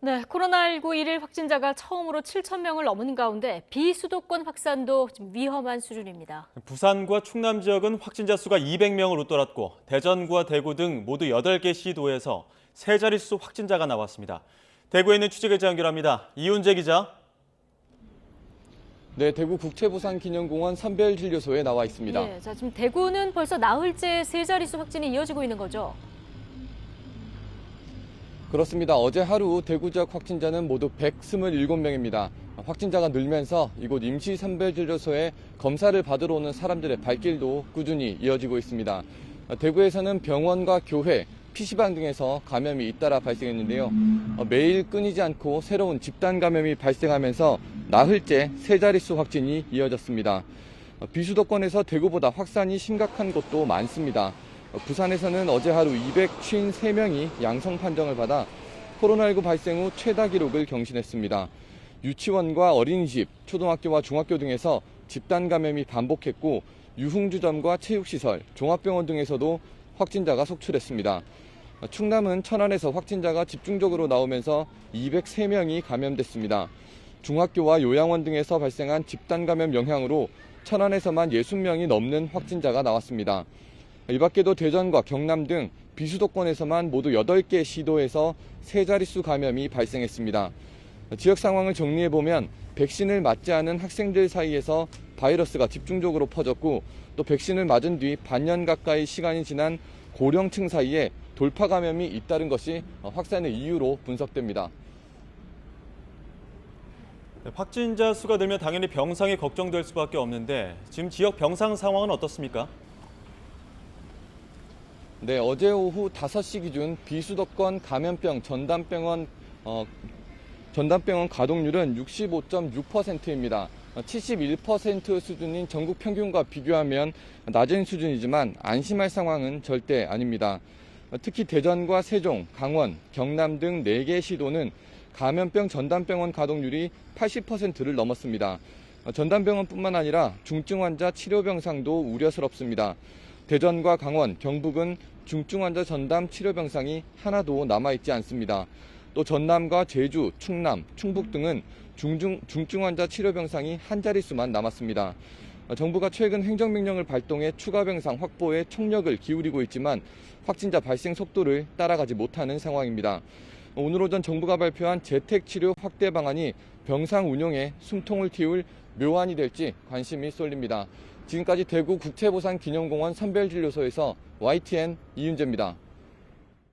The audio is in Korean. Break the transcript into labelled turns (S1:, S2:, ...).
S1: 네, 코로나19 일일 확진자가 처음으로 7천 명을 넘은 가운데 비수도권 확산도 좀 위험한 수준입니다.
S2: 부산과 충남 지역은 확진자 수가 200명을 웃돌았고 대전과 대구 등 모두 8개 시도에서 세 자릿수 확진자가 나왔습니다. 대구에 있는 취재기자 연결합니다. 이훈재 기자.
S3: 네, 대구 국채부산기념공원 선별진료소에 나와 있습니다.
S1: 네, 자, 지금 대구는 벌써 나흘째 세 자릿수 확진이 이어지고 있는 거죠?
S3: 그렇습니다. 어제 하루 대구 지역 확진자는 모두 127명입니다. 확진자가 늘면서 이곳 임시선별진료소에 검사를 받으러 오는 사람들의 발길도 꾸준히 이어지고 있습니다. 대구에서는 병원과 교회, PC방 등에서 감염이 잇따라 발생했는데요. 매일 끊이지 않고 새로운 집단 감염이 발생하면서 나흘째 세 자릿수 확진이 이어졌습니다. 비수도권에서 대구보다 확산이 심각한 곳도 많습니다. 부산에서는 어제 하루 253명이 양성 판정을 받아 코로나19 발생 후 최다 기록을 경신했습니다. 유치원과 어린이집, 초등학교와 중학교 등에서 집단 감염이 반복했고 유흥주점과 체육시설, 종합병원 등에서도 확진자가 속출했습니다. 충남은 천안에서 확진자가 집중적으로 나오면서 203명이 감염됐습니다. 중학교와 요양원 등에서 발생한 집단 감염 영향으로 천안에서만 60명이 넘는 확진자가 나왔습니다. 이 밖에도 대전과 경남 등 비수도권에서만 모두 8개 시도에서 세 자릿수 감염이 발생했습니다. 지역 상황을 정리해보면 백신을 맞지 않은 학생들 사이에서 바이러스가 집중적으로 퍼졌고 또 백신을 맞은 뒤 반년 가까이 시간이 지난 고령층 사이에 돌파 감염이 잇따른 것이 확산의 이유로 분석됩니다.
S2: 확진자 수가 늘면 당연히 병상이 걱정될 수밖에 없는데 지금 지역 병상 상황은 어떻습니까?
S3: 네, 어제 오후 5시 기준 비수도권 감염병 전담병원 가동률은 65.6%입니다. 71% 수준인 전국 평균과 비교하면 낮은 수준이지만 안심할 상황은 절대 아닙니다. 특히 대전과 세종, 강원, 경남 등 4개 시도는 감염병 전담병원 가동률이 80%를 넘었습니다. 전담병원뿐만 아니라 중증 환자 치료 병상도 우려스럽습니다. 대전과 강원, 경북은 중증 환자 전담 치료 병상이 하나도 남아있지 않습니다. 또 전남과 제주, 충남, 충북 등은 중증 환자 치료 병상이 한 자릿수만 남았습니다. 정부가 최근 행정명령을 발동해 추가 병상 확보에 총력을 기울이고 있지만 확진자 발생 속도를 따라가지 못하는 상황입니다. 오늘 오전 정부가 발표한 재택치료 확대 방안이 병상 운용에 숨통을 틔울 묘안이 될지 관심이 쏠립니다. 지금까지 대구 국채부산기념공원 선별진료소에서 YTN 이윤재입니다.